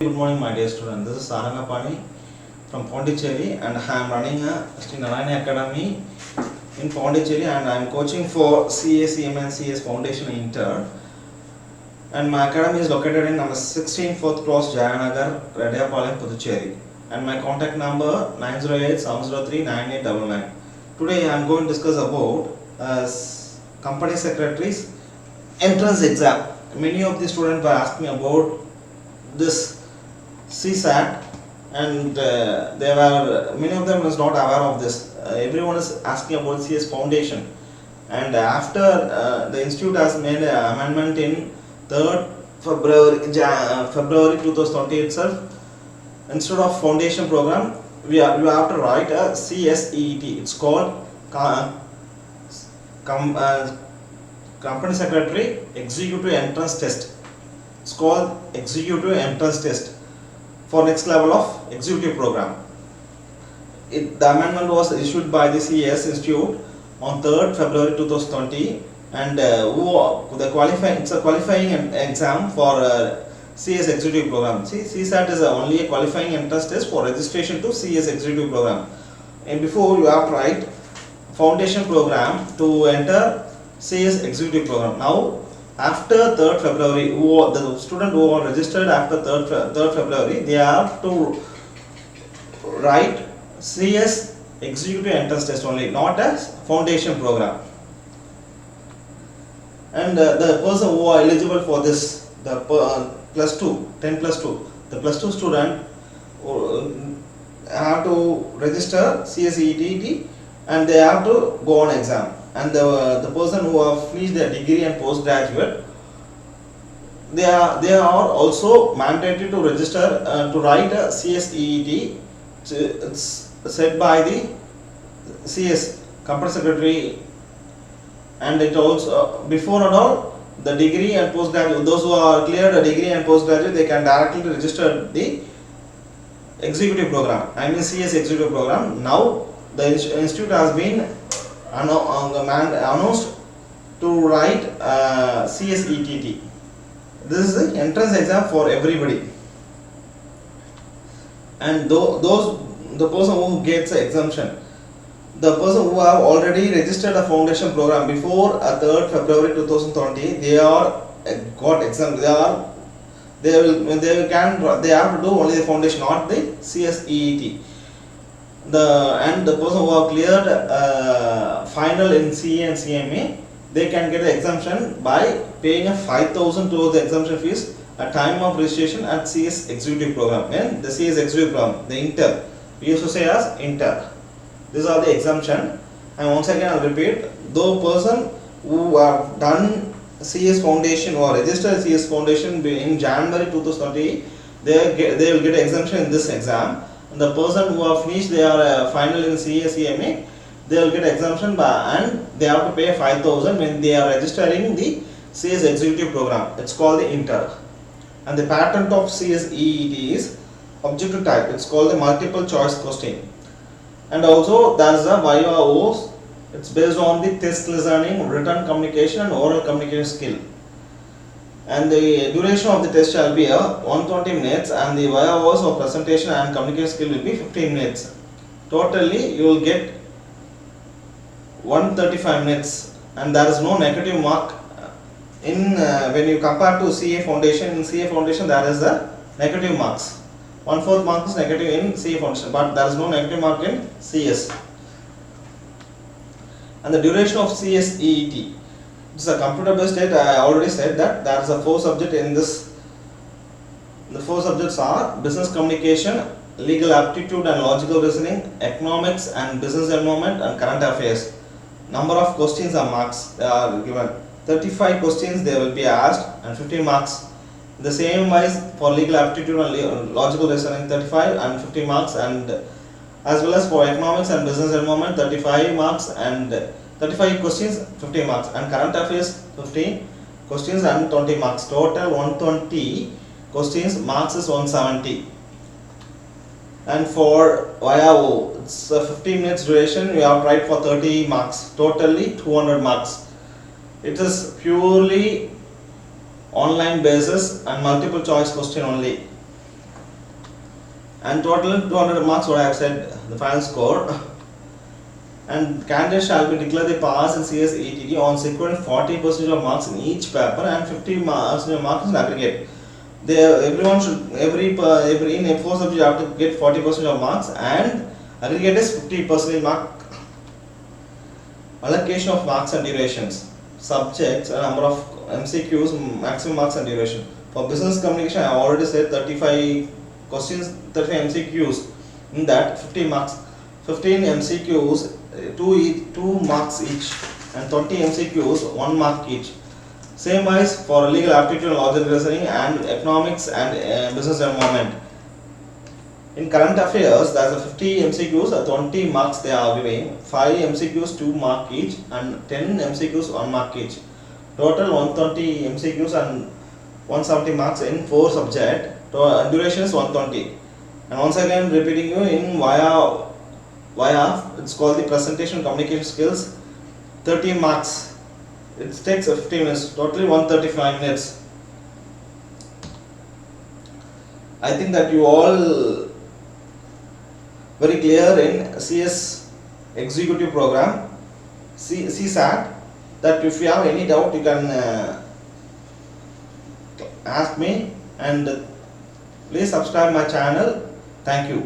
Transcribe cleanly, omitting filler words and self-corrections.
Good morning, my dear student. This is Sarangapani from Pondicherry, and I am running a Sri Narayana Academy in Pondicherry, and I am coaching for CA, and CS Foundation Inter. And my academy is located in number 16 4th Cross, Jayanagar, Redyapalayam, Puducherry. And my contact number 908 703 9899. Today I am going to discuss about company secretaries entrance exam. Many of the students were asking about this CSAT, and they were many of them is not aware of this. Everyone is asking about CS Foundation, and after the institute has made an amendment in 3rd February 2020 itself. Instead of foundation program, we have to write a CSEET. It's called Company Secretary Executive Entrance Test. It's called Executive Entrance Test for next level of executive program. The amendment was issued by the CES Institute on 3rd February 2020, and it's a qualifying exam for CS Executive Program. See, CSAT is only a qualifying entrance test for registration to CS Executive Program. And before you have to write foundation program to enter CS Executive Program. Now, after 3rd February, the student who are registered after 3rd February, they have to write CS Executive Entrance Test only, not as foundation program. And the person who are eligible for this, the plus 2, 10 plus 2, the plus 2 student have to register CSEET, and they have to go on exam. And the person who have finished their degree and postgraduate, they are also mandated to register to write a CSEET. It's set by the CS Company Secretary, and it also before and all the degree and postgraduate, those who are cleared a degree and postgraduate, they can directly register the executive program. I mean CS Executive Program. Now the institute has been announced to write CSEET. This is the entrance exam for everybody, and the person who gets an exemption, the person who have already registered a foundation program before 3rd February 2020, they are got exempt. They have to do only the foundation, not the CSEET. The person who have cleared final in CA and CMA, they can get the exemption by paying a 5,000 towards the exemption fees at time of registration at CS Executive Program. And the CS Executive Program, the Inter, we used to say as Inter. These are the exemption. And once again I will repeat, the person who have done CS Foundation or registered CS Foundation in January 2020, they will get exemption in this exam. And the person who have finished their final in CMA, they will get exemption and they have to pay 5,000 when they are registering the CS Executive Program. It's called the Inter. And the pattern of CSEET is objective type. It's called the multiple choice question. And also there is a VIVA. It's based on the test listening, written communication and oral communication skill. And the duration of the test shall be 120 minutes, and the VIVA of presentation and communication skill will be 15 minutes. Totally you will get 135 minutes, and there is no negative mark in when you compare to CA Foundation. In CA Foundation there is a negative marks. 1/4 mark is negative in CA Foundation, but there is no negative mark in CS. And the duration of CSEET, it's a computer based test. I already said that there is a 4 subject in this. The 4 subjects are business communication, legal aptitude and logical reasoning, economics and business environment, and current affairs. Number of questions are marks. They are given 35 questions they will be asked, and 50 marks. The same wise for legal aptitude and logical reasoning, 35 and 50 marks, and as well as for economics and business environment, 35 marks and 35 questions, 50 marks, and current affairs 15 questions and 20 marks. Total 120 questions, marks is 170. And for VIVA, it's a 15 minutes duration. You have to write for 30 marks. Totally 200 marks. It is purely online basis and multiple choice question only. and total 200 marks what I have said the final score. And candidates shall be declared the pass in CS ETT on sequence 40% of marks in each paper and 50 marks in aggregate. Everyone should every in a 4 subject you have to get 40% of marks and aggregate is 50% mark. Allocation of marks and durations. Subjects and number of MCQs, maximum marks and duration. For business communication, I already said 35 questions, 35 MCQs. In that, 50 marks, 15 MCQs, 2 marks each, and 20 MCQs, 1 mark each. Same wise for legal aptitude, logical reasoning, and economics and business environment. In current affairs, there is a 50 MCQs, 20 marks they are giving, 5 MCQs 2 mark each and 10 MCQs 1 mark each. Total 120 MCQs and 170 marks in 4 subjects. Duration is 120. And once again repeating you in via it's called the presentation communication skills, 30 marks. It takes 15 minutes, totally 135 minutes. I think that you all very clear in CS executive program, CSAT, that if you have any doubt you can ask me, and please subscribe my channel. Thank you.